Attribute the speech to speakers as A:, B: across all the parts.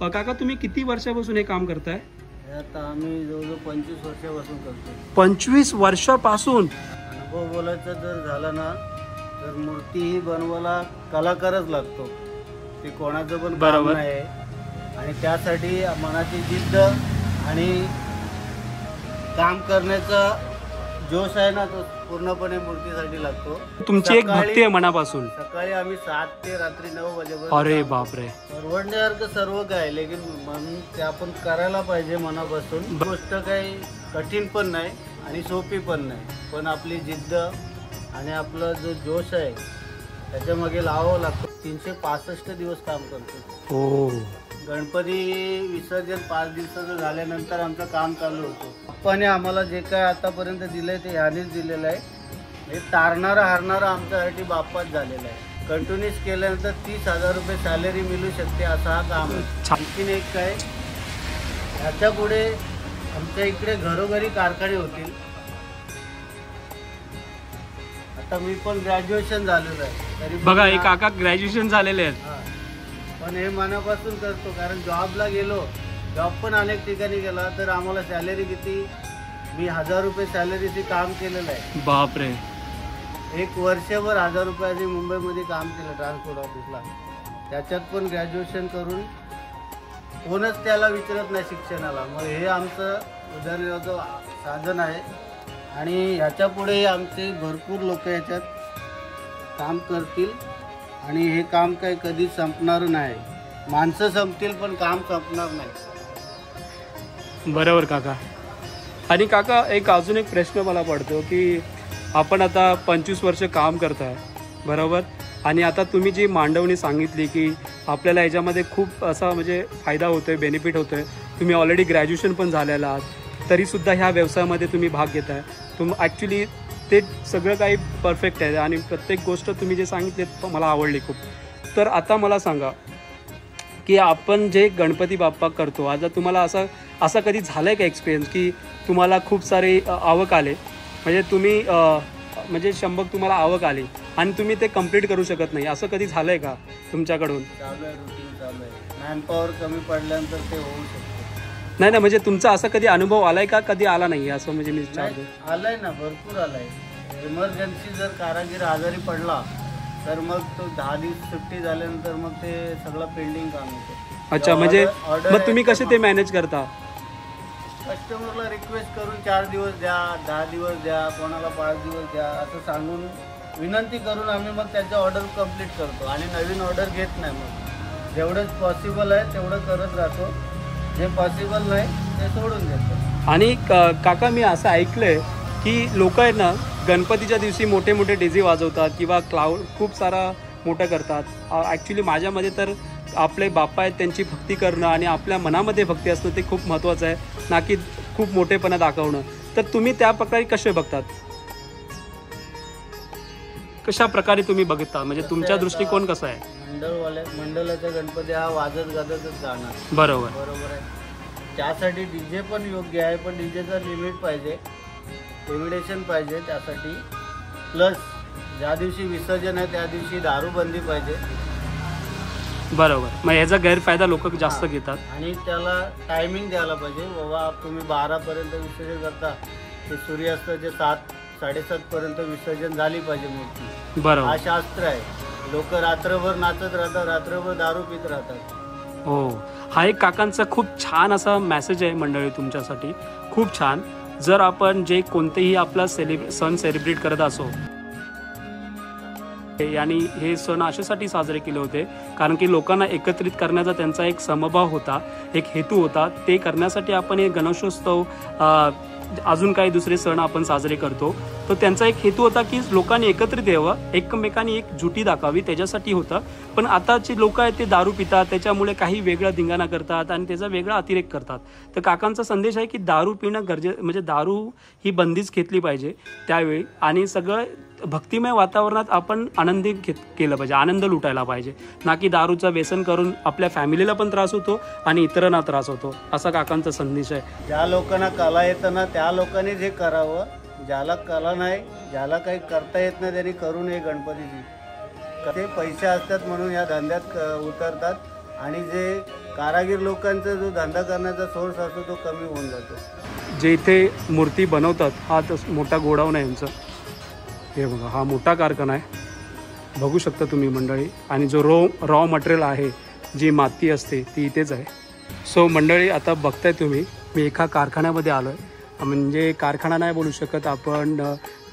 A: काका तुम्ही किती वर्षापासून हे काम करताय?
B: आता आम्ही जवळजवळ 25 वर्षापासून करतो.
A: 25 वर्षापासून?
B: अनुभव बोलायचं जर झालं ना तर मूर्ती ही बनवायला कलाकारच लागतो, ते कोणाचं पण काम नाही. आणि त्यासाठी मनाची जिद्द आणि काम करण्याचा जोश आहे ना, तो पूर्णपणे मूर्तीसाठी लागतो.
A: तुमची एक भक्ती आहे मनापासून.
B: सकाळी आम्ही 7 ते रात्री 9 वाजेपर्यंत.
A: अरे बापरे,
B: परवडण्यासारखं सर्व काय, लेकिन म्हणून ते आपण करायला पाहिजे मनापासून. गोष्ट काही कठीण पण नाही आणि सोपी पण नाही, पण आपली जिद्द आणि आपला जो जोश आहे त्याच्या मागे लावावं लागतं. 365 दिवस काम करतो.
A: हो.
B: गणपती विसर्जन 5 दिवसाचं झाल्यानंतर आमचं काम चालू होतं. पप्पाने आम्हाला जे काय आतापर्यंत दिलंय ते ह्यानेच दिलेलं आहे. हे तारणारा हारणारा आमच्यासाठी बाप्पाच झालेला आहे. कंटिन्यूस केल्यानंतर 30,000 रुपये सॅलरी मिळू शकते असा हा काम आहे. आणखीन एक काय, ह्याच्या पुढे आमच्या इकडे घरोघरी कारखाने होतील. आता मी पण ग्रॅज्युएशन झालेलं आहे तरी
A: बघा, हे काका ग्रॅज्युएशन झालेले आहेत.
B: पण हे मनापासून करतो, कारण जॉबला गेलो, जॉब पण अनेक ठिकाणी गेला तर आम्हाला सॅलरी किती, मी 1000 रुपये सॅलरीचे काम केलेलं आहे.
A: बापरे.
B: 1 वर्षभर 1000 रुपयाचे मुंबईमध्ये काम केलं ट्रान्सपोर्ट ऑफिसला. त्याच्यात पण ग्रॅज्युएशन करून कोणच त्याला विचारत नाही शिक्षणाला. मग हे आमचं उदरनिर्वाहाचं साधन आहे. आणि ह्याच्या पुढे आमचे भरपूर लोक याच्यात काम करतील आणि हे काम काही कधी संपणार नाही. माणसं संपतील पण काम संपणार नाही.
A: बरोबर काका. आणि काका एक अजून एक प्रश्न मला पडतो की आपण आता 25 वर्ष काम करताय बरोबर, आणि आता तुम्ही जी मांडवणी सांगितली की आपल्याला याच्यामध्ये खूप असा म्हणजे फायदा होतोय, बेनिफिट होतोय. तुम्ही ऑलरेडी ग्रॅज्युएशन पण झालेला आहात तरीसुद्धा ह्या व्यवसायामध्ये तुम्ही भाग घेताय. ॲक्च्युली ते सगळं काही परफेक्ट आहे आणि प्रत्येक गोष्ट तुम्ही जे सांगितले मला आवडली खूप. तर आता मला सांगा की आपण जे गणपती बाप्पा करतो, आता तुम्हाला असं कधी झालं आहे का एक्सपिरियन्स की तुम्हाला खूप सारे आवक आले, म्हणजे तुम्ही म्हणजे शंभर तुम्हाला आवक आली आणि तुम्ही ते कंप्लीट करू शकत नाही, असं कधी झालं आहे का तुमच्याकडून?
B: चालू आहे, रुटीन चालू आहे. मॅनपॉवर कमी पडल्यानंतर ते होऊ शकतं.
A: नाही ना, म्हणजे तुमचा असा कधी अनुभव आलाय का, कधी आला नाही असं म्हणजे मी विचारतो?
B: आलाय ना, भरपूर आलाय. इमर्जन्सी जर कारागीर आजारी पडला तर मग तो 10 दिवस सुट्टी झाल्यानंतर मग ते सगळं पेंडिंग काम होतं.
A: अच्छा, म्हणजे मग तुम्ही कसे ते मॅनेज करता?
B: कस्टमरला रिक्वेस्ट करून 4 दिवस द्या, 10 दिवस द्या, कोणाला 5 दिवस द्या असं सांगून विनंती करून आम्ही मग त्याच्या ऑर्डर कंप्लीट करतो आणि नवीन ऑर्डर घेत नाही. मग जेवढंच पॉसिबल आहे तेवढं करत राहतो, जे पॉसिबल नाही ते सोडून देतो.
A: आणि काका मी असं ऐकलंय की लोक आहेत ना गणपतीच्या दिवशी मोठे मोठे डीजे वाजवतात किंवा क्लाउड खूप सारा मोठं करतात. ॲक्च्युली माझ्यामध्ये तर आपले बाप्पा आहेत त्यांची भक्ती करणं आणि आपल्या मनामध्ये भक्ती असणं ते खूप महत्त्वाचं आहे, ना की खूप मोठेपणा दाखवणं. तर तुम्ही त्या प्रकारे कसे बघतात, कशा प्रकारे तुम्ही बघता, म्हणजे तुमचा दृष्टिकोन कसा आहे?
B: मंडळाचा गणपती हा वाजत गाजतच जाणार.
A: बरोबर
B: आहे. त्यासाठी डीजे पण योग्य आहे, पण डीजेचं लिमिट पाहिजे, लिमिटेशन पाहिजे त्यासाठी. प्लस ज्या दिवशी विसर्जन आहे त्या दिवशी दारूबंदी पाहिजे.
A: बरोबर, मग याचा गैरफायदा लोक जास्त घेतात.
B: आणि त्याला टायमिंग द्यायला पाहिजे. बाबा तुम्ही 12 पर्यंत विसर्जन करता, ते सूर्यास्ताचे 7-7:30 पर्यंत विसर्जन झाली पाहिजे मूर्ती.
A: बरोबर,
B: हा शास्त्र आहे. लोक रात्रभर नाचत राहतात, रात्रभर दारू पित राहतात.
A: हो, हा एक काकांचा खूप छान असा मेसेज आहे मंडळी तुमच्यासाठी, खूप छान. जर आपण जे कोणतेही आपला सण सेलिब्रेट करत असो, आणि हे सण अशासाठी साजरे केले होते कारण की लोकांना एकत्रित करण्याचा त्यांचा एक समभाव होता, एक हेतू होता. ते करण्यासाठी आपण हे गणेशोत्सव अजून काही दुसरे सण आपण साजरे करतो. तो त्यांचा एक हेतू होता की लोकांनी एकत्रित यावं, एकमेकांनी एक जुटी दाखवावी, त्याच्यासाठी होतं. पण आताची लोक आहेत ते दारू पितात, त्याच्यामुळे काही वेगळा धिंगाणा करतात आणि त्याचा वेगळा अतिरेक करतात. तर काकांचा संदेश आहे की दारू पिणं म्हणजे दारू ही बंदीच घेतली पाहिजे त्यावेळी, आणि सगळं भक्तिमय वातावरणात आपण आनंदी केलं पाहिजे, आनंद लुटायला पाहिजे, ना की दारूचं व्यसन करून आपल्या फॅमिलीला पण त्रास होतो आणि इतरांना त्रास होतो, असा काकांचा संदेश आहे.
B: ज्या लोकांना कला येतं ना त्या लोकांनी हे करावं, ज्याला कला नाही, ज्याला काही करता येत नाही त्यांनी करू नये. गणपतीची ते पैसे असतात म्हणून या धंद्यात उतरतात, आणि जे कारागीर लोकांचा जो धंदा करण्याचा सोर्स असतो तो कमी होऊन जातो.
A: जे इथे मूर्ती बनवतात हा मोठा गोडाऊन आहे यांचं. हे बघा हा मोठा कारखाना आहे, बघू शकता तुम्ही मंडळी. आणि जो रॉ मटेरियल आहे, जी माती असते ती इथेच आहे. सो मंडळी आता बघताय तुम्ही, मी एका कारखान्यामध्ये आलो आहे. म्हणजे कारखाना नाही बोलू शकत आपण,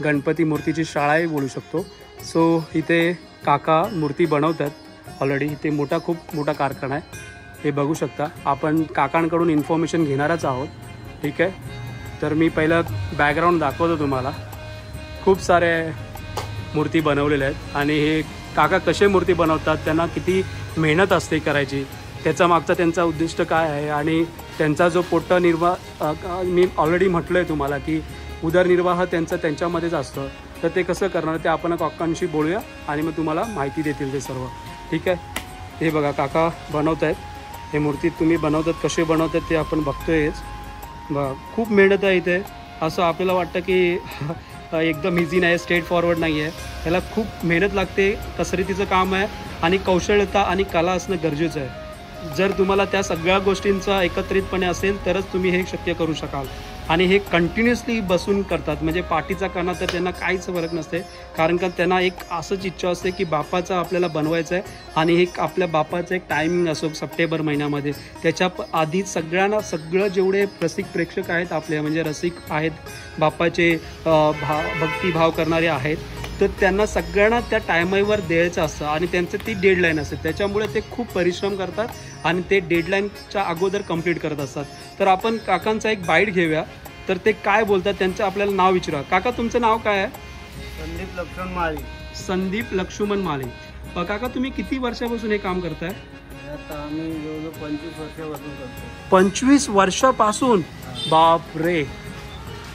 A: गणपती मूर्तीची शाळाही बोलू शकतो. सो इथे काका मूर्ती बनवतात ऑलरेडी. इथे खूप मोठा कारखाना आहे, हे बघू शकता. आपण काकांकडून इन्फॉर्मेशन घेणारच आहोत, ठीक आहे. तर मी पहिलं बॅकग्राऊंड दाखवतो तुम्हाला. खूप सारे मूर्ती बनवलेल्या आहेत आणि हे काका कसे मूर्ती बनवतात, त्यांना किती मेहनत असते करायची, त्याचा मागचा त्यांचा उद्दिष्ट काय आहे आणि त्यांचा जो पोटनिर्वाह, मी ऑलरेडी म्हटलं आहे तुम्हाला की उदरनिर्वाह त्यांच्यामध्येच असतं. तर ते कसं करणार ते आपण काकांशी बोलूया आणि मग तुम्हाला माहिती देतील ते सर्व, ठीक आहे. हे बघा काका बनवत आहेत हे मूर्ती. तुम्ही बनवतात कसे बनवतात ते आपण बघतोयच. खूप मेहनत आहे इथे. असं आपल्याला वाटतं की एकदम इझी नाही, स्ट्रेट फॉरवर्ड नाही आहे. याला खूप मेहनत लागते, कसरतीचं काम आहे आणि कौशल्यता आणि कला असणं गरजेचं आहे. जर तुम्हाला त्या सगळ्या गोष्टींचा एकत्रितपणे असेल तरच तुम्ही हे शक्य करू शकाल. आणि हे कंटिन्युअसली बसून करतात, म्हणजे पाठीचा कणा तर त्यांना काहीच फरक नसते. कारण का त्यांना एक असंच इच्छा असते की बापाचा आपल्याला बनवायचं आहे आणि हे आपल्या बापाचं एक टायमिंग असो सप्टेंबर महिन्यामध्ये. त्याच्या आधीच सगळं जेवढे रसिक प्रेक्षक आहेत आपले, म्हणजे रसिक आहेत बापाचे, भक्तिभाव करणारे आहेत, तर त्यांना सगळ्यांना त्या टायमावर द्यायचं असतं आणि त्यांचं ती डेडलाईन असते. त्याच्यामुळे ते खूप परिश्रम करतात आणि ते डेडलाईनच्या अगोदर कंप्लीट करत असतात. तर आपण काकांचा एक बाईट घेऊया, तर ते काय बोलतात त्यांचं आपल्याला नाव विचारा. काका तुमचं नाव काय आहे?
B: संदीप लक्ष्मण माळी.
A: संदीप लक्ष्मण माळी. काका तुम्ही किती वर्षापासून हे काम करताय?
B: आता आम्ही जवळजवळ 25 वर्षापासून करतो.
A: 25 वर्षापासून? बाप रे.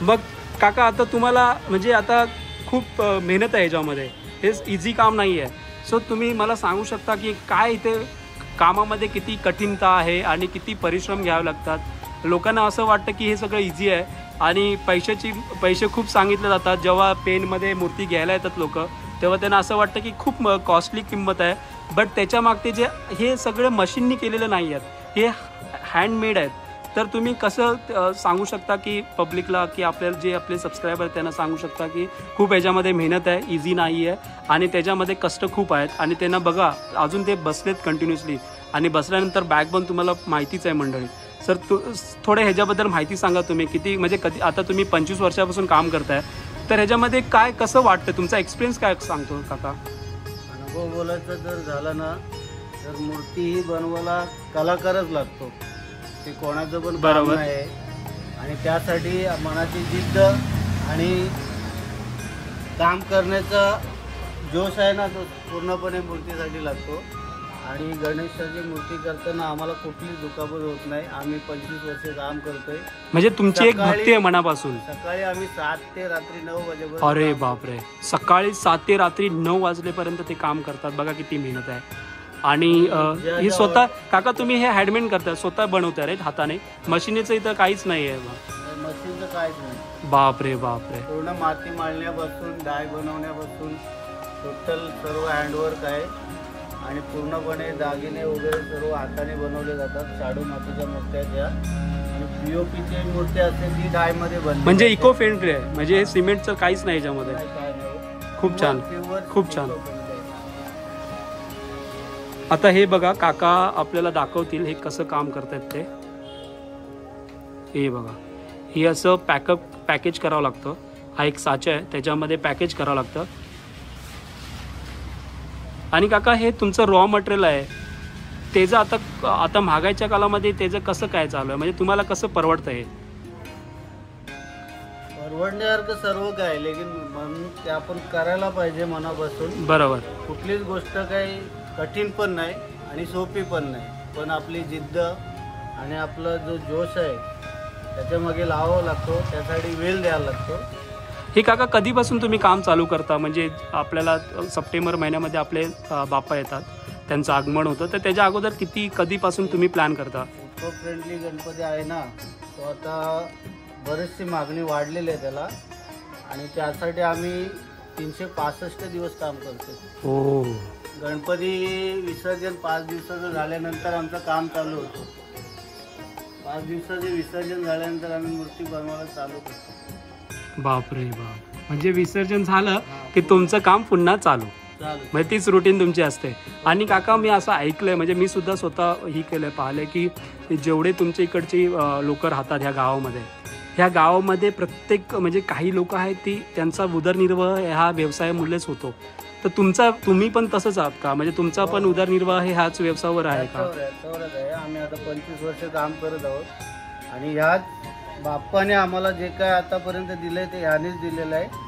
A: मग काका आता तुम्हाला म्हणजे आता खूप मेहनत आहे याच्यामध्ये, हे इझी काम नाही आहे. सो तुम्ही मला सांगू शकता की काय इथे कामामध्ये किती कठीणता आहे आणि किती परिश्रम घ्यावे लागतात? लोकांना असं वाटतं की हे सगळं इझी आहे आणि पैसे खूप सांगितले जातात. जेव्हा पेनमध्ये मूर्ती घ्यायला येतात लोक, तेव्हा त्यांना असं वाटतं की खूप कॉस्टली किंमत आहे. बट त्याच्या मागते जे हे सगळे मशीननी केलेलं नाही आहेत, हे हँडमेड आहेत. तर तुम्ही कसं सांगू शकता की पब्लिकला, की आपले सबस्क्रायबर त्यांना सांगू शकता की खूप याच्यामध्ये मेहनत आहे, इझी नाही आहे आणि त्याच्यामध्ये कष्ट खूप आहेत. आणि त्यांना बघा अजून ते बसलेत कंटिन्युअसली आणि बसल्यानंतर बॅक पण तुम्हाला माहितीच आहे मंडळी. सर थोडे ह्याच्याबद्दल माहिती सांगा तुम्ही. कधी आता तुम्ही 25 वर्षापासून काम करताय, तर ह्याच्यामध्ये काय कसं वाटतं, तुमचा एक्सपिरियन्स काय सांगतो काका?
B: अनुभव बोलायचं जर झालं ना, तर मूर्ती ही बनवायला कलाकारच लागतो. ते कोणाचं पण काम आहे आणि त्यासाठी मनाची जिद्द आणि काम करण्याचा जोश आहे ना, तो पूर्णपणे मूर्तीसाठी लागतो. आणि गणेशाची मूर्ती करताना आम्हाला कुठलीच दुखापत होत नाही. आम्ही 25 वर्ष काम करतोय.
A: म्हणजे तुमची एक भक्ती आहे मनापासून.
B: सकाळी आम्ही 7 ते रात्री 9 वाजेपर्यंत.
A: अरे बापरे, सकाळी 7 ते रात्री 9 वाजलेपर्यंत ते काम करतात. बघा किती मेहनत आहे. आणि हे स्वतः काका तुम्ही हे हँडमेड करताय, स्वतः बनवताय रे हाताने? मशीनीचं इथं काहीच नाही आहे?
B: मशीनचं काहीच नाही.
A: बापरे बापरे.
B: पूर्ण माती माळण्यापासून डाय बनवण्यापासून टोटल सर्व हँडवर्क आहे. आणि पूर्णपणे दागिने वगैरे सर्व हाताने बनवले जातात. शाडू मातीच्या मूर्त्या त्या आणि पीओपीची मूर्ती असते ती डायमध्ये बनते.
A: म्हणजे इको फ्रेंडली आहे, म्हणजे सिमेंटचं काहीच नाही याच्यामध्ये. खूप छान, खूप छान. आता हे बघा काका आपल्याला दाखवतील हे कसं काम करतात ते. हे बघा, हे असं पॅकेज करावं लागतं. हा एक साचा आहे, त्याच्यामध्ये पॅकेज करावं लागतं. आणि काका हे तुमचं रॉ मटेरियल आहे, त्याचं आता महागाईच्या कालामध्ये त्याचं कसं काय चालू आहे, म्हणजे तुम्हाला कसं परवडतं? हे
B: परवडण्यासारखं सर्व काय, लेकिन म्हणून ते आपण करायला पाहिजे मनापासून.
A: बरोबर.
B: कुठलीच गोष्ट काही कठीण पण नाही आणि सोपी पण नाही, पण आपली जिद्द आणि आपला जो जोश आहे त्याच्यामागे लावावा लागतो. त्यासाठी वेळ द्यायला लागतो.
A: हे काका कधीपासून तुम्ही काम चालू करता? म्हणजे आपल्याला सप्टेंबर महिन्यामध्ये आपले बाप्पा येतात, त्यांचं आगमन होतं, तर त्याच्या अगोदर कधीपासून तुम्ही प्लॅन करता?
B: इको फ्रेंडली गणपती आहे ना, तो आता बरीचशी मागणी वाढलेली आहे त्याला. आणि त्यासाठी आम्ही 365 दिवस काम करतो.
A: हो.
B: गणपती विसर्जन 5 दिवसाचं झाल्यानंतर आमचं काम चालू होतं. 5 दिवसाचे विसर्जन झाल्यानंतर आम्ही मूर्ती बनवायला चालू करतो.
A: बापरे बाप. म्हणजे विसर्जन झालं की तुमचं काम पुन्हा चालू. म्हणजे तीच रुटीन तुमची असते. आणि काका मी असं ऐकलंय, म्हणजे मी सुद्धा स्वतः ही केलंय, पाहिलंय की जेवढे तुमच्या इकडची लोक राहतात ह्या गावामध्ये, ह्या गावामध्ये प्रत्येक म्हणजे काही लोक आहेत ती त्यांचा उदरनिर्वाह ह्या व्यवसायामुळेच होतो. तर तुम्ही पण तसंच आहात का? म्हणजे तुमचा पण उदरनिर्वाह ह्याच व्यवसायावर आहे का?
B: त्याच्यावरच आहे. आम्ही आता 25 वर्ष काम करत आहोत आणि ह्याच बाप्पाने आम्हाला जे काय आतापर्यंत दिलंय ते ह्यानेच दिलेलं आहे.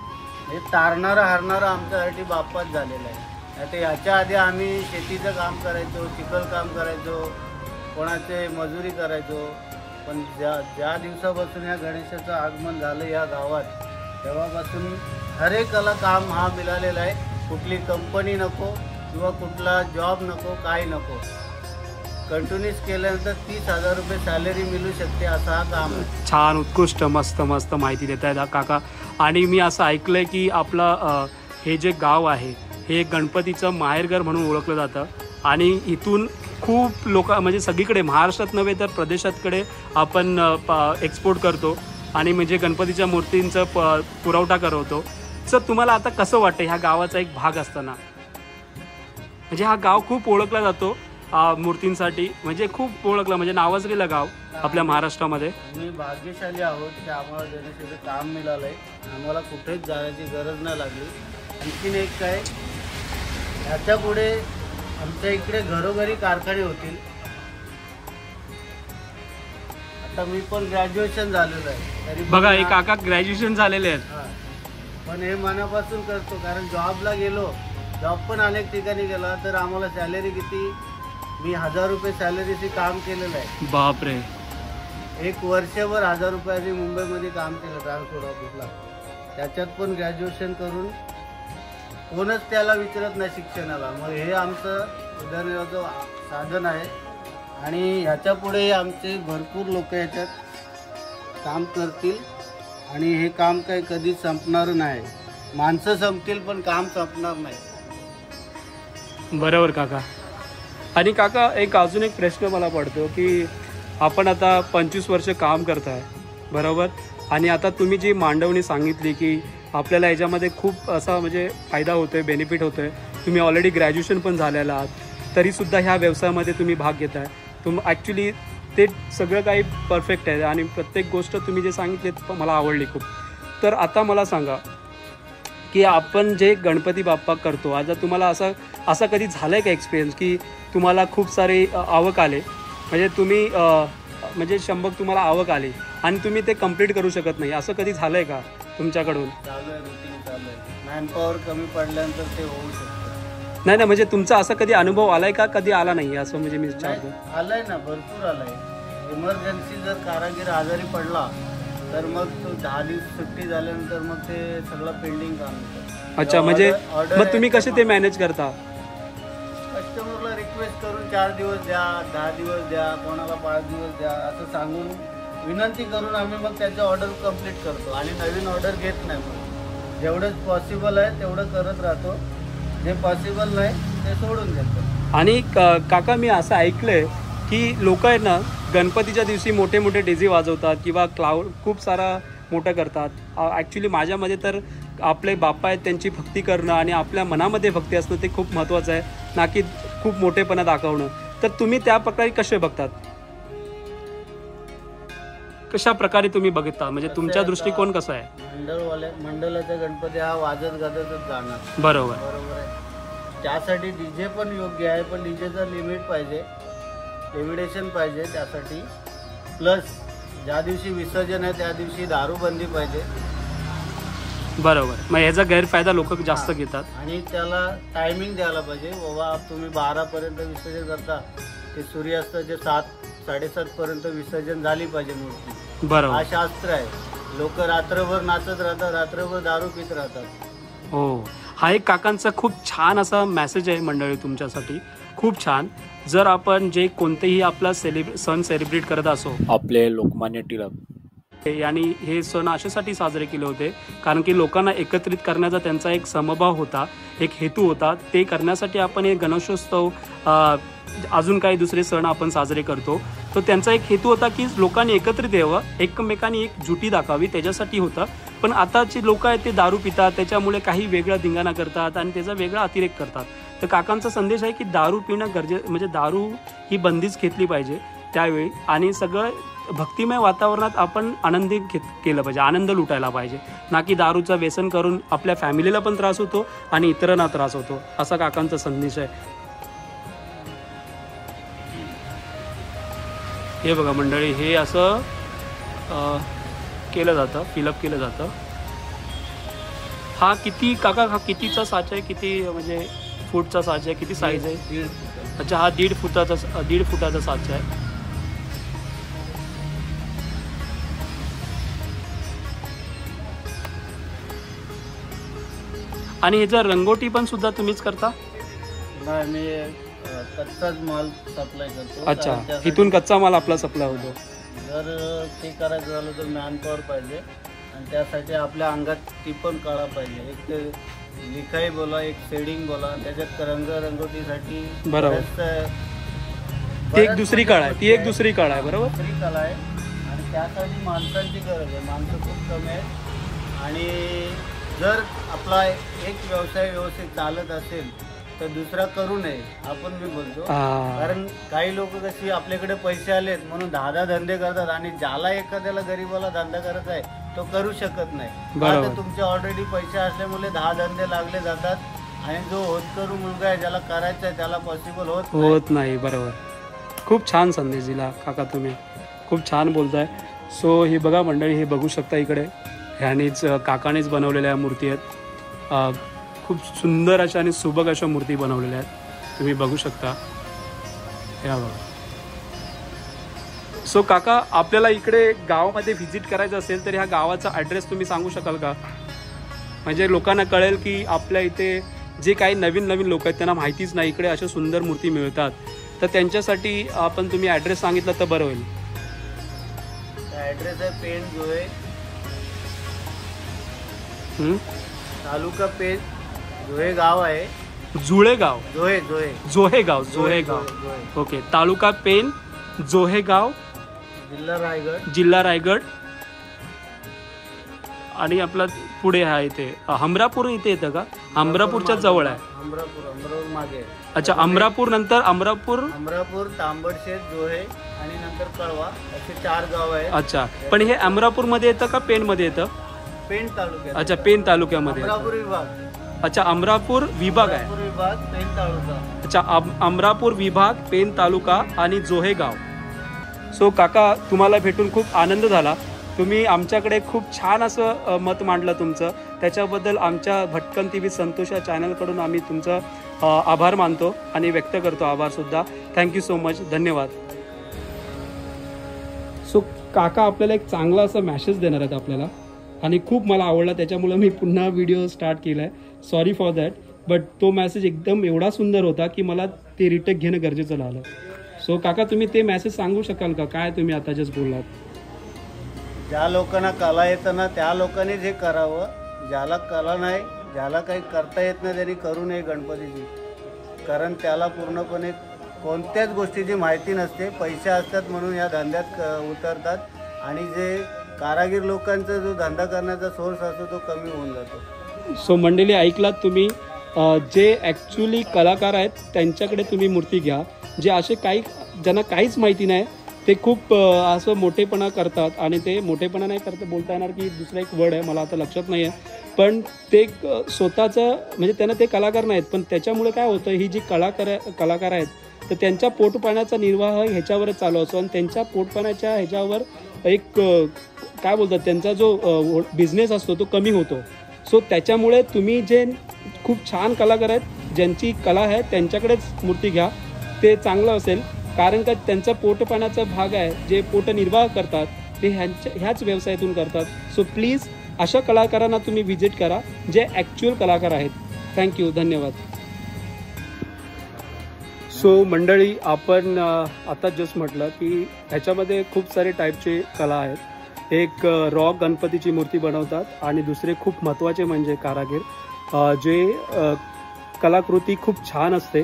B: हे तारणारा हारणारा आमच्यासाठी बाप्पाच झालेला आहे. आता याच्या आधी आम्ही शेतीचं काम करायचो, चिखल काम करायचो, कोणाचे मजुरी करायचो. पण ज्या दिवसापासून या गणेशाचं आगमन झालं या गावात, तेव्हापासून हर एकाला काम हा मिळालेला आहे. कुठली कंपनी नको किंवा कुठला जॉब नको, काही नको. कंटिन्यूस केल्यानंतर 30,000 रुपये सॅलरी मिळू शकते असा हा काम आहे.
A: छान, उत्कृष्ट, मस्त मस्त माहिती देत आहेत काका. आणि मी असं ऐकलंय की आपलं हे जे गाव आहे हे गणपतीचं माहेरघर म्हणून ओळखलं जातं. आणि इथून खूप लोक म्हणजे सगळीकडे महाराष्ट्रात नव्हे तर प्रदेशातकडे आपण एक्सपोर्ट करतो आणि म्हणजे गणपतीच्या मूर्तींचं पुरवठा करवतो. तर तुम्हाला आता कसं वाटतं ह्या गावाचा एक भाग असताना? म्हणजे हा गाव खूप ओळखला जातो मूर्तींसाठी, म्हणजे खूप ओळखला, म्हणजे नावाजलेलं गाव आपल्या महाराष्ट्रामध्ये.
B: आम्ही भाग्यशाली आहोत की आम्हाला गणेशाचं काम मिळालं आहे. आम्हाला कुठेच जाण्याची गरज नाही लागली. आणखीन एक काय, ह्याच्या पुढे आमच्या इकडे घरोघरी कारखाने होतील. आता मी पण ग्रॅज्युएशन झालेलं आहे तरी
A: बघा हे काका ग्रॅज्युएशन झालेले आहेत.
B: पण हे मनापासून करतो, कारण जॉबला गेलो, जॉब पण अनेक ठिकाणी गेला तर आम्हाला सॅलरी किती, मी 1000 रुपये सॅलरीचे काम केलेलं आहे.
A: बापरे.
B: 1 वर्षभर 1000 रुपयाची मुंबईमध्ये काम केलं ट्रान्सपोर्ट ऑफिसला. त्याच्यात पण ग्रॅज्युएशन करून कोणच त्याला विचारत नाही शिक्षणाला. मग हे आमचं उदरनिर्वाहाचं साधन आहे. आणि ह्याच्या पुढे आमचे भरपूर लोक याच्यात काम करतील आणि हे काम काही कधीच संपणार नाही. माणसं संपतील पण काम संपणार नाही.
A: बरोबर काका. आणि काका अजून एक प्रश्न मला पडतो की आपण आता 25 वर्ष काम करताय, बरोबर? आणि आता तुम्ही जी मांडवणी सांगितली की आपल्याला याच्यामध्ये खूप असा म्हणजे फायदा होतोय, बेनिफिट होतोय. तुम्ही ऑलरेडी ग्रॅज्युएशन पण झालेला आहात, तरीसुद्धा ह्या व्यवसायामध्ये तुम्ही भाग घेताय. ॲक्च्युली ते सगळं काही परफेक्ट आहे आणि प्रत्येक गोष्ट तुम्ही जे सांगितले मला आवडली खूप. तर आता मला सांगा की आपण जे गणपती बाप्पा करतो, आता तुम्हाला असं कधी झालं आहे का एक्सपिरियन्स की तुम्हाला खूप सारे आवक आले, म्हणजे तुम्ही म्हणजे 100 तुम्हाला आवक आली आणि तुम्ही ते कंप्लीट करू शकत नाही, असं कधी झालं आहे का तुमच्याकडून?
B: चालू आहे, रुटीन चालू आहे. मॅनपॉवर कमी पडल्यानंतर ते होऊ शकतं.
A: नाही म्हणजे तुमचा असा कधी अनुभव आलाय का, कधी आला नाही असं म्हणजे मी विचारतो?
B: आलाय ना, भरपूर आलाय. इमर्जन्सी जर कारागीर आजारी पडला तर मग तो 10 दिवस सुट्टी झाल्यानंतर मग ते सगळं पेंडिंग काम होतं.
A: अच्छा, म्हणजे मग तुम्ही कसे ते मॅनेज करता?
B: कस्टमरला रिक्वेस्ट करून 4 दिवस द्या, 10 दिवस द्या, कोणाला 5 दिवस द्या असं सांगून विनंती करून आम्ही मग त्याच्या ऑर्डर कंप्लीट करतो आणि नवीन ऑर्डर घेत नाही. मग जेवढंच पॉसिबल आहे तेवढं करत राहतो, जे पॉसिबल नाही ते सोडून देतो.
A: आणि काका मी असं ऐकलंय की लोक आहेत ना गणपतीच्या दिवशी मोठे मोठे डीजे वाजवतात किंवा क्लाउड खूप सारा मोठं करतात. ॲक्च्युली माझ्यामध्ये तर आपले बाप्पा आहेत त्यांची भक्ती करणं आणि आपल्या मनामध्ये भक्ती असणं ते खूप महत्त्वाचं आहे, ना की खूप मोठेपणा दाखवणं. तर तुम्ही त्या प्रकारे कसे बघतात, कशा प्रकारे तुम्ही बघता, म्हणजे तुमचा दृष्टिकोन कसा आहे?
B: मंडळाचा गणपती हा वाजत गाजतच जाणार.
A: बरोबर
B: आहे. त्यासाठी डीजे पण योग्य आहे, पण डीजेचं लिमिट पाहिजे, लिमिटेशन पाहिजे त्यासाठी. प्लस ज्या दिवशी विसर्जन आहे त्या दिवशी दारूबंदी पाहिजे.
A: बरोबर. मग ह्याचा गैरफायदा लोक जास्त घेतात
B: आणि त्याला टायमिंग द्यायला पाहिजे. बाबा तुम्ही 12 पर्यंत विसर्जन करता, ते सूर्यास्ताचे 7-7:30 पर्यंत विसर्जन झाली पाहिजे मूर्ती.
A: बरोबर.
B: हा शास्त्र आहे. लोक रात्रभर नाचत राहतात, रात्रभर दारू पित राहतात.
A: हो, हा एक काकांचा खूप छान असा मेसेज आहे मंडळी तुमच्यासाठी, खूप छान. जर आपण जे कोणतेही आपला सण सेलिब्रेट करत असो, आपले लोकमान्य टिळक आणि हे सण अशासाठी साजरे केले होते कारण की लोकांना एकत्रित करण्याचा त्यांचा एक समभाव होता, एक हेतू होता. ते करण्यासाठी आपण हे गणेशोत्सव अजून काही दुसरे सण आपण साजरे करतो. तो त्यांचा एक हेतू होता की लोकांनी एकत्रित यावं, एकमेकांनी एक जुटी दाखवावी, त्याच्यासाठी होतं. पण आताची लोक आहेत ते दारू पितात, त्याच्यामुळे काही वेगळा धिंगाणा करतात आणि त्याचा वेगळा अतिरेक करतात. तर काकांचा संदेश आहे की दारू पिणं म्हणजे दारू ही बंदीच घेतली पाहिजे त्यावेळी, आणि सगळं भक्तिमय वातावरणात आपण आनंदी केलं पाहिजे, आनंद लुटायला पाहिजे, ना की दारूचं व्यसन करून आपल्या फॅमिलीला पण त्रास होतो आणि इतरांना त्रास होतो. असा काकांचा संदेश आहे. हे बघा मंडळी, हे असं केलं जातं, फिलअप केलं जातं. हा किती काका, हा कितीचा साचा आहे, किती म्हणजे फूटचा साचा आहे, किती साईज आहे?
B: 1.5 फूट.
A: अच्छा, हा 1.5 फुटाचा साचा आहे. आणि ह्याचा रंगोटी पण सुद्धा तुम्हीच करता?
B: नाही, मी कच्चाच माल सप्लाय करतो.
A: अच्छा,
B: कारण त्यासाठी
A: इथून कच्चा माल आपला सप्लाय होतो.
B: जर ते करायचं झालं तर मॅनपॉवर पाहिजे आणि त्यासाठी आपल्या अंगात ती पण कळा पाहिजे. एक ते लिखाई बोला, एक शेडिंग बोला, त्याच्यात रंगोटीसाठी
A: बरोबर. ती एक दुसरी कळा आहे, ती एक दुसरी कळा आहे. बरोबर,
B: दुसरी कला आहे आणि त्यासाठी माणसांची गरज आहे. माणसं खूप कमी आहेत आणि जर आपला एक व्यवसाय व्यवस्थित चालत असेल तर दुसरा करू नये, आपण मी बोलतो. कारण काही लोक कशी आपल्याकडे पैसे आलेत म्हणून 10 धंदे करतात आणि ज्याला एखाद्याला गरीबाला धंदा करायचा आहे तो करू शकत नाही. आता तुमचे ऑलरेडी पैसे असल्यामुळे 10 धंदे लागले जातात आणि जो होतकरू मुलगा आहे ज्याला करायचं आहे त्याला पॉसिबल होत
A: नाही. बरोबर, खूप छान संदेश दिला काका, तुम्ही खूप छान बोलताय. सो हे बघा मंडळी, हे बघू शकता इकडे ह्यानेच काकानेच बनवलेल्या मूर्ती आहेत. खूप सुंदर अशा आणि सुबक अशा मूर्ती बनवलेल्या आहेत, तुम्ही बघू शकता. या बघा. सो काका, आपल्याला इकडे गावामध्ये व्हिजिट करायचं असेल तर ह्या गावाचा ॲड्रेस तुम्ही सांगू शकाल का? म्हणजे लोकांना कळेल की आपल्या इथे जे काही नवीन नवीन लोक आहेत त्यांना माहितीच नाही इकडे अशा सुंदर मूर्ती मिळतात, तर त्यांच्यासाठी आपण तुम्ही ॲड्रेस सांगितलं तर बरं होईल.
B: ॲड्रेस आहे पेण जोहे, तालुका पेण, जोहे गाव आहे.
A: जुळेगाव,
B: जोहेगाव.
A: ओके. तालुका पेण, जोहेगाव, जिल्हा रायगड. आणि आपला पुढे आहे इथे हमरापूर, इथे येतं का? हमरापूरच्या जवळ आहे.
B: अमरापूर मागे.
A: अच्छा, अमरापूर नंतर अमरापूर,
B: तांबडशेत, जोहे आणि नंतर कळवा, असे 4 गाव आहेत.
A: अच्छा, पण हे अमरापूर मध्ये येतं का पेण मध्ये येतं?
B: पेण तालुक्यात.
A: अच्छा, पेण तालुक्यामध्ये.
B: अमरापूर विभाग.
A: अच्छा, अमरापूर विभाग आहे.
B: पेण तालुका.
A: अच्छा, अमरापूर विभाग, पेण तालुका आणि जोहेगाव. सो काका, तुम्हाला भेटून खूप आनंद झाला. तुम्ही आमच्याकडे खूप छान असं मत मांडलं तुमचं, त्याच्याबद्दल आमच्या भटकन TV संतोष या चॅनलकडून आम्ही तुमचं आभार मानतो आणि व्यक्त करतो आभारसुद्धा. थँक्यू सो मच, धन्यवाद. सो काका आपल्याला एक चांगला असा मॅसेज देणार आहेत आपल्याला, आणि खूप मला आवडला, त्याच्यामुळे मी पुन्हा व्हिडिओ स्टार्ट केला आहे. सॉरी फॉर दॅट, बट तो मॅसेज एकदम एवढा सुंदर होता की मला ते रिटेक घेणं गरजेचं झालं. सो काका, तुम्ही ते मॅसेज सांगू शकाल का? काय तुम्ही आता जस्ट बोललात.
B: ज्या लोकांना कला येतं ना त्या लोकांनीच हे करावं. ज्याला कला नाही, ज्याला काही करता येत नाही त्यांनी करू नये गणपतीची, कारण त्याला पूर्णपणे कोणत्याच गोष्टीची माहिती नसते. पैसे असतात म्हणून या धंद्यात उतरतात आणि जे कारागीर लोकांचा जो धंदा करण्याचा सोर्स असतो तो कमी होऊन जातो.
A: सो मंडळी, ऐकलात तुम्ही, जे ॲक्च्युली कलाकार आहेत त्यांच्याकडे तुम्ही मूर्ती घ्या. जे असे काही ज्यांना काहीच माहिती नाही ते खूप असं मोठेपणा करतात, आणि ते मोठेपणा नाही करता बोलता येणार की दुसरा एक वर्ड आहे मला आता लक्षात नाही आहे, पण ते स्वतःचं म्हणजे त्यांना ते कलाकार नाहीत, पण त्याच्यामुळे काय होतं, ही जी कलाकार आहेत तर त्यांच्या पोटपाण्याचा निर्वाह ह्याच्यावरच चालू असतो आणि त्यांच्या पोटपाण्याच्या ह्याच्यावर एक काय बोलतात त्यांचा जो बिझनेस असतो तो कमी होतो. सो त्याच्यामुळे तुम्ही जे खूप छान कलाकार आहेत ज्यांची कला आहे त्यांच्याकडेच मूर्ती घ्या, ते चांगलं असेल. कारण का त्यांचा पोटपाण्याचा भाग आहे, जे पोटनिर्वाह करतात ते ह्याच व्यवसायातून करतात. सो प्लीज अशा कलाकारांना तुम्ही व्हिजिट करा जे ॲक्च्युअल कलाकार आहेत. थँक्यू, धन्यवाद. सो मंडळी, आपण आता जस्ट म्हटलं की ह्याच्यामध्ये खूप सारे टाईपचे कला आहेत एक रॉ गणपतीची मूर्ती बनवतात आणि दुसरे खूप महत्त्वाचे म्हणजे कारागीर जे कलाकृती खूप छान असते.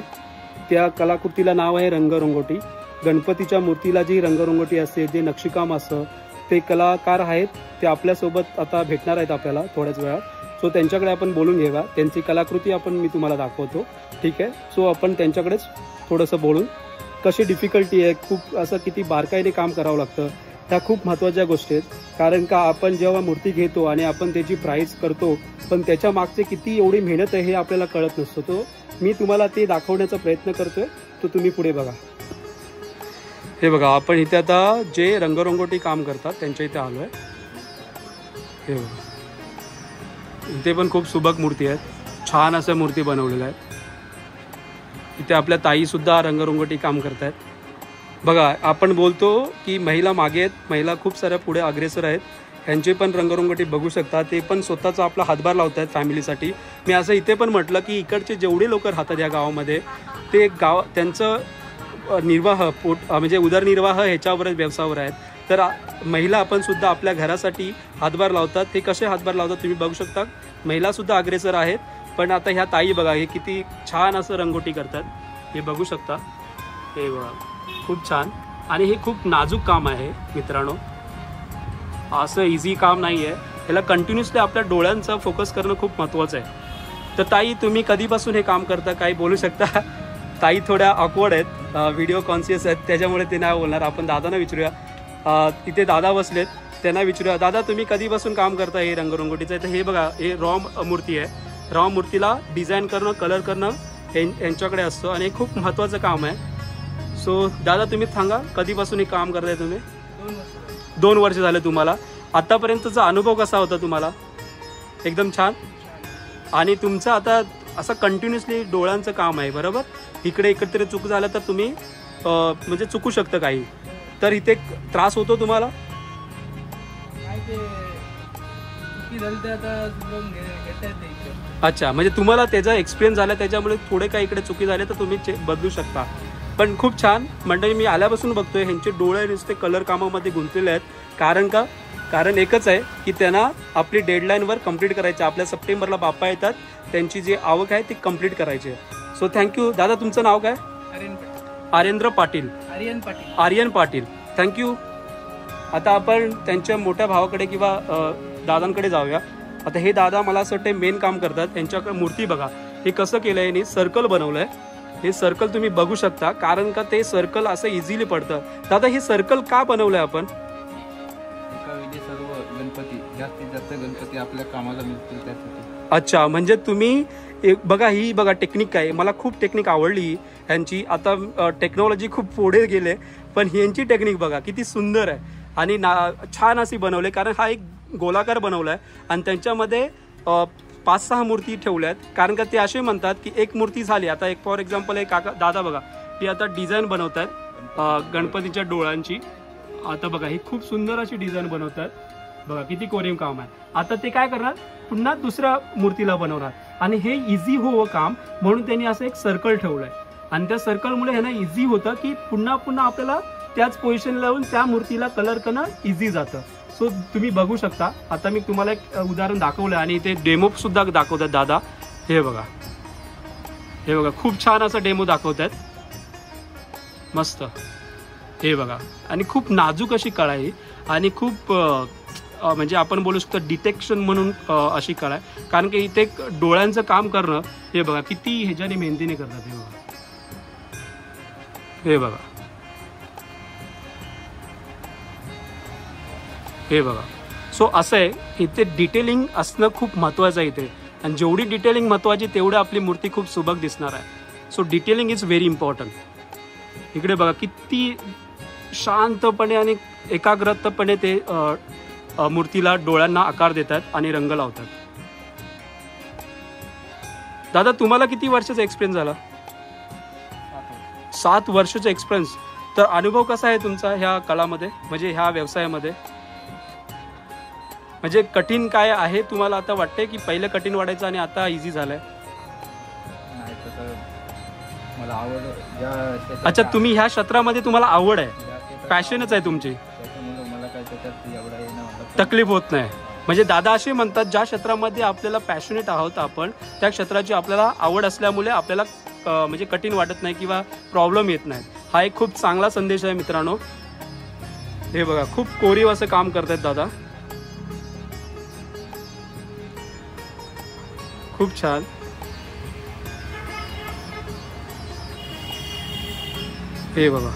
A: त्या कलाकृतीला नाव आहे रंगरंगोटी. गणपतीच्या मूर्तीला जी रंगरंगोटी असते, जे नक्षीकाम असतं, ते कलाकार आहेत, ते आपल्यासोबत आता भेटणार आहेत आपल्याला थोड्याच वेळात. सो त्यांच्याकडे आपण बोलून घेऊया. त्यांची कलाकृती मी तुम्हाला दाखवतो. ठीक आहे. सो आपण त्यांच्याकडेच थोडंसं बोलून कशी डिफिकल्टी आहे, खूप असं किती बारकाईने काम करावं लागतं, ह्या खूप महत्त्वाच्या गोष्टी आहेत. कारण का आपण जेव्हा मूर्ती घेतो आणि आपण त्याची प्राईस करतो, पण त्याच्या मागचे किती एवढी मेहनत आहे हे आपल्याला कळत नसतो. तो मी तुम्हाला ते दाखवण्याचा प्रयत्न करतोय. तो तुम्ही पुढे बघा. हे बघा, आपण इथे आता जे रंगरंगोटी काम करतात त्यांच्या इथे आलो आहे. हे बघा, इथे पण खूप सुबक मूर्ती आहेत. छान अशा मूर्ती बनवलेल्या आहेत. इथे आपल्या ताईसुद्धा रंगरंगोटी काम करत आहेत. बघा, आपण बोलतो की महिला मागे आहेत, महिला खूप साऱ्या पुढे अग्रेसर आहेत. ह्यांचे पण रंगरंगोटी बघू शकता. ते पण स्वतःचा आपला हातभार लावत आहेत फॅमिलीसाठी. मी असं इथे पण म्हटलं की इकडचे जेवढे लोक राहतात या गावामध्ये, ते त्यांचं निर्वाह म्हणजे उदरनिर्वाह ह्याच्यावरच व्यवसायावर आहेत. तर महिला आपण सुद्धा आपल्या घरासाठी हातभार लावतात. ते कसे हातभार लावतात तुम्ही बघू शकता. महिलासुद्धा अग्रेसर आहेत. पण आता ह्या ताई बघा, हे किती छान असं रंगोटी करतात, हे बघू शकता. हे बघा, खूप छान. आणि हे खूप नाजूक काम आहे मित्रांनो. असं इझी काम नाही आहे. ह्याला कंटिन्युअसली आपल्या डोळ्यांचा फोकस करणं खूप महत्त्वाचं आहे. तर ताई, तुम्ही कधीपासून हे काम करता, काही बोलू शकता? ताई थोड्या ऑकवर्ड आहेत, व्हिडिओ कॉन्शियस आहेत, त्याच्यामुळे ते नाही बोलणार. आपण दादांना विचारूया. इथे दादा बसलेत, त्यांना विचारूया. दादा, तुम्ही कधीपासून काम करता हे रंगरंगोटीचं? तर हे बघा, हे रॉ मूर्ती आहे. रॉ मूर्तीला डिझाईन करणं, कलर करणं यांच्याकडे असतं आणि हे खूप महत्त्वाचं काम आहे. सो दादा, तुम्ही सांगा, कधीपासून हे काम करताय तुम्ही? 2 वर्ष झाले तुम्हाला. आतापर्यंतचा अनुभव कसा होता तुम्हाला? एकदम छान. आणि तुमचं आता असं कंटिन्युअसली डोळ्यांचं काम आहे, बरोबर? इकडे तरी चूक झालं तर तुम्ही म्हणजे चुकू शकतं काही. तर इथे त्रास होतो तुम्हाला? अच्छा, म्हणजे तुम्हाला त्याचा एक्सपिरियन्स झाला, त्याच्यामुळे थोडे काही इकडे चुकी झाले तर तुम्ही बदलू शकता. पण खूप छान मंडळी, मी आल्यापासून बघतोय ह्यांचे डोळे नुसते कलर कामामध्ये गुंतलेले आहेत. कारण एकच आहे की त्यांना आपली डेडलाईनवर कंप्लीट करायची. आपल्या सप्टेंबरला बाप्पा येतात, त्यांची जी आवक आहे ती कंप्लीट करायची आहे. सो थँक्यू दादा. तुमचं नाव काय? आर्यन पाटील. थँक्यू. आता आपण त्यांच्या मोठ्या भावाकडे किंवा दादांकडे जाऊया. आता हे दादा मला असं वाटतं मेन काम करतात. त्यांच्याकडे मूर्ती बघा, हे कसं केलं आहे, यांनी सर्कल बनवलं आहे. हे सर्कल तुम्ही बघू शकता, कारण का ते सर्कल असं इझिली पडतं. दादा, हे सर्कल का बनवलंय आपण?
C: सर्व गणपती, जास्तीत जास्त गणपती आपल्या कामाला मिळतील त्यासाठी.
A: अच्छा, म्हणजे तुम्ही बघा, ही बघा टेक्निक काय. मला खूप टेक्निक आवडली ह्यांची. आता टेक्नॉलॉजी खूप पुढे गेले, पण ह्यांची टेक्निक बघा किती सुंदर आहे आणि छान अशी बनवले. कारण हा एक गोलाकार बनवला आहे आणि त्यांच्यामध्ये 5-6 मूर्ती ठेवल्या आहेत. कारण का ते असे म्हणतात की एक मूर्ती झाली, आता एक फॉर एक्झाम्पल एक दादा बघा, ती आता डिझाईन बनवत आहेत गणपतीच्या डोळ्यांची. आता बघा, ही खूप सुंदर अशी डिझाईन बनवतात. बघा किती कोरीव काम आहे. आता ते काय करणार, पुन्हा दुसऱ्या मूर्तीला बनवणार. आणि हे इझी होवं काम म्हणून त्यांनी असं एक सर्कल ठेवलंय. आणि त्या सर्कलमुळे ह्यांना इझी होतं की पुन्हा आपल्याला त्याच पोझिशन लावून त्या मूर्तीला कलर करणं इझी जातं. सो तुम्ही बघू शकता. आता मी तुम्हाला एक उदाहरण दाखवलं आणि ते डेमो सुद्धा दाखवतात दादा. हे बघा, खूप छान असं डेमो दाखवतात, मस्त. हे बघा, आणि खूप नाजूक अशी कळा आहे आणि खूप म्हणजे आपण बोलू शकतो डिटेक्शन म्हणून अशी कळा आहे. कारण की इथे डोळ्यांचं काम करणं, हे बघा किती ह्याच्याने मेहनतीने करतात. हे बघा. सो असं आहे, इथे डिटेलिंग असणं खूप महत्त्वाचं आहे इथे. आणि जेवढी डिटेलिंग महत्त्वाची तेवढी आपली मूर्ती खूप सुबक दिसणार आहे. So detailing is very important. इकडे बघा किती शांतपणे आणि एकाग्रतपणे ते मूर्तीला डोळ्यांना आकार देतात आणि रंग लावतात. दादा, तुम्हाला किती वर्षाचा एक्सपिरियन्स झाला? 7 वर्षाचा एक्सपिरियन्स. तर अनुभव कसा आहे तुमचा ह्या कलामध्ये, म्हणजे ह्या व्यवसायामध्ये? म्हणजे कठीण काय आहे तुम्हाला आता वाटते की पहिलं कठीण वाटायचं आणि आता इझी झालंय?
C: नाही, तसं मला आवड.
A: अच्छा, तुम्ही ह्या क्षेत्रामध्ये तुम्हाला आवड आहे, पॅशनच आहे तुमची.
C: त्याच्यामुळे मला काही त्याच्यात एवढा येणं मला
A: तकलीफ होत नाही. म्हणजे दादा असे म्हणतात, ज्या क्षेत्रामध्ये आपल्याला पॅशनेट आहोत आपण, त्या क्षेत्राची आपल्याला आवड असल्यामुळे आपल्याला म्हणजे कठीण वाटत नाही किंवा प्रॉब्लेम येत नाही. हा एक खूप चांगला संदेश आहे मित्रांनो. हे बघा, खूप कोरीव असं काम करतायत दादा, खूप छान. हे बघा,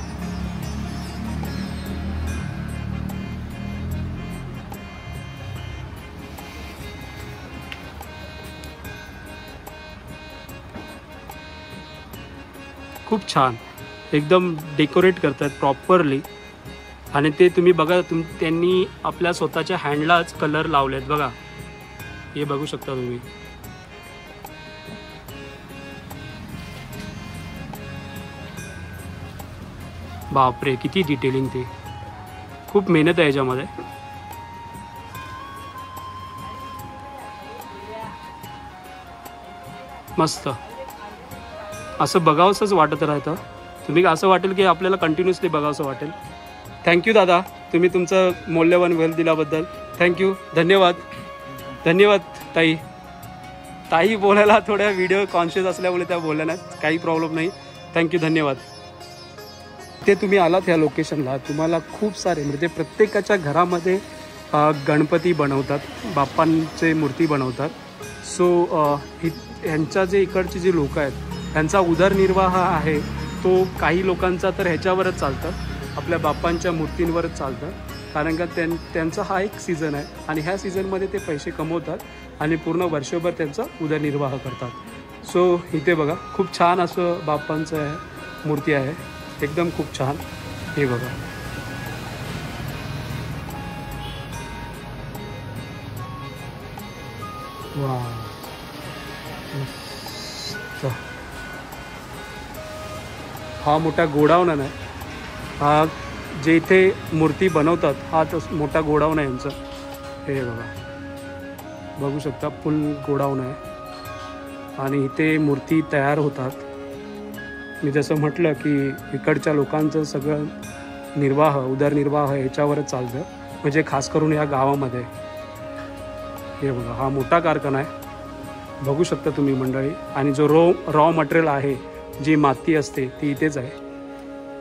A: खूप छान एकदम डेकोरेट करतात प्रॉपरली. आणि ते तुम्ही बघा, त्यांनी आपल्या स्वतःच्या हँडलाच कलर लावलेत बघा. हे बघू शकता तुम्ही. बापरे, किती डिटेलिंग, ते खूप मेहनत आहे याच्यामध्ये. मस्त असं बघावंसंच वाटत राहतं. तुम्ही असं वाटेल की आपल्याला कंटिन्युअसली बघावंसं वाटेल. थँक्यू दादा, तुम्ही तुमचं मौल्यवान वेळ दिल्याबद्दल थँक्यू. धन्यवाद. धन्यवाद ताई. ताई बोलायला थोड्या व्हिडिओ कॉन्शियस असल्यामुळे त्या बोलल्या नाहीत, काही प्रॉब्लेम नाही. थँक्यू, धन्यवाद. ते तुम्ही आलात ह्या लोकेशनला, तुम्हाला खूप सारे म्हणजे प्रत्येकाच्या घरामध्ये गणपती बनवतात, बाप्पांचे मूर्ती बनवतात. सो ह्यांच्या जे इकडचे जे लोक आहेत त्यांचा उदरनिर्वाह आहे तो काही लोकांचा तर ह्याच्यावरच चालतं, आपल्या बाप्पांच्या मूर्तींवरच चालतं. कारण का त्यांचा हा एक सीझन आहे आणि ह्या सीझनमध्ये ते पैसे कमवतात आणि पूर्ण वर्षभर त्यांचा उदरनिर्वाह करतात. सो इथे बघा, खूप छान असं बाप्पांचं आहे, मूर्ती आहे, एकदम खूप छान. हे बघा, वा, हा मोठा गोडाऊन आहे. हा जे इथे मूर्ती बनवतात हा तो मोठा गोडाऊन आहे यांचं. हे बघा, बघू शकता, फुल गोडाऊन आहे आणि इथे मूर्ती तयार होतात. मी जसं म्हटलं की इकडच्या लोकांचं सगळं निर्वाह, उदरनिर्वाह याच्यावरच चालतं, म्हणजे खास करून या गावामध्ये. हे बघा, हा मोठा कारखाना आहे, बघू शकता तुम्ही मंडळी. आणि जो रॉ मटेरियल आहे, जी माती असते ती इथेच आहे.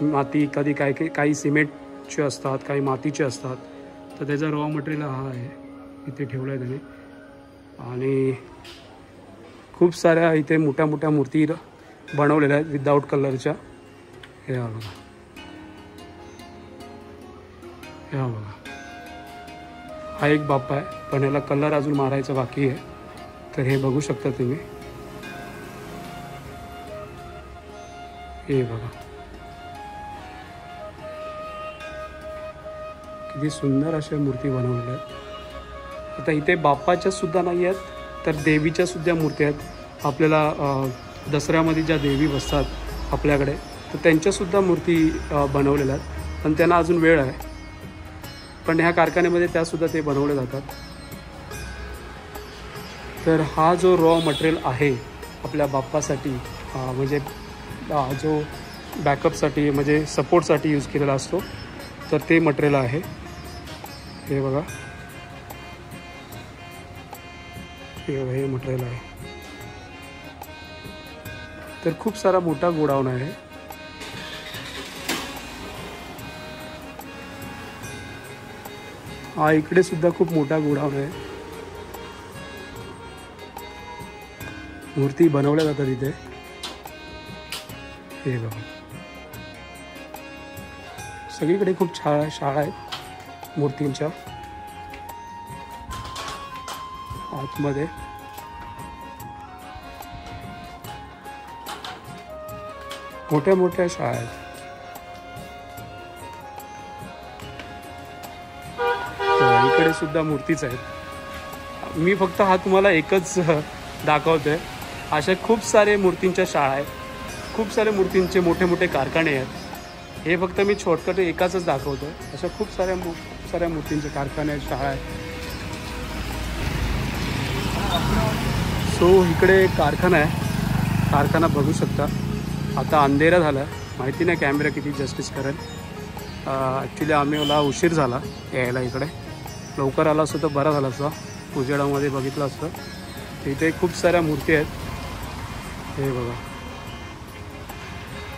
A: माती कधी काही सिमेंटचे असतात, काही मातीचे असतात, तर त्याचा रॉ मटेरियल हा आहे, इथे ठेवला आहे त्याने. आणि खूप साऱ्या इथे मोठ्या मोठ्या मूर्ती बनवलेल्या आहेत विदाऊट कलरच्या. हे बघा, हे बघा, हा एक बाप्पा आहे, पण याला कलर अजून मारायचा बाकी आहे. तर हे बघू शकता तुम्ही. हे बघा, किती सुंदर अशा मूर्ती बनवलेल्या आहेत. आता इथे बाप्पाच्या सुद्धा नाही आहेत, तर देवीच्या सुद्धा मूर्ती आहेत. आपल्याला दसऱ्यामध्ये ज्या देवी बसतात आपल्याकडे, तर त्यांच्यासुद्धा मूर्ती बनवलेल्या आहेत, पण त्यांना अजून वेळ आहे. पण ह्या कारखान्यामध्ये त्यासुद्धा ते बनवले जातात. तर हा जो रॉ मटेरियल आहे आपल्या बाप्पासाठी, म्हणजे जो बॅकअपसाठी म्हणजे सपोर्टसाठी यूज केलेला असतो, तर ते मटेरियल आहे. हे बघा, हे मटेरियल आहे. तर खूप सारा मोठा गोडाऊन आहे. हा इकडे सुद्धा खूप मोठा गोडाऊन आहे, मूर्ती बनवल्या जातात इथे. हे बघा, सगळीकडे खूप शाळा आहेत मूर्तींच्या आतमध्ये. मोठ्या मोठ्या शाळा आहेत. इकडे सुद्धा मूर्तीच आहेत. मी फक्त हा तुम्हाला एकच दाखवतोय. अशा खूप सारे मूर्तींच्या शाळा आहेत, खूप सारे मूर्तींचे मोठे मोठे कारखाने आहेत. हे फक्त मी शॉर्टकट एकाच दाखवतोय. अशा खूप साऱ्या मूर्तींचे कारखाने आहेत, शाळा आहेत. सो इकडे कारखाना आहे, कारखाना बघू शकता. आता अंधेरा झाला, माहिती नाही कॅमेरा किती जस्टिस करेल. ॲक्च्युली मला उशीर झाला यायला इकडे. लवकर आला असतं तर बरं झालं असतं, उजेडामध्ये बघितलं असतं. इथे खूप साऱ्या मूर्ती आहेत, हे बघा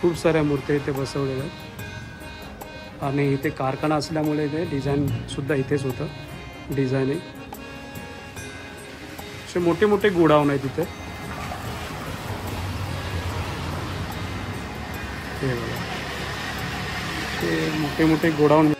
A: खूप साऱ्या मूर्ती इथे बसवलेल्या आहेत. आणि इथे कारखाना असल्यामुळे इथे डिझाईनसुद्धा इथेच होतं डिझायनिंग. असे मोठे मोठे गोडाऊन आहेत इथे, हे बघा ते मोठे मोठे गोडाऊन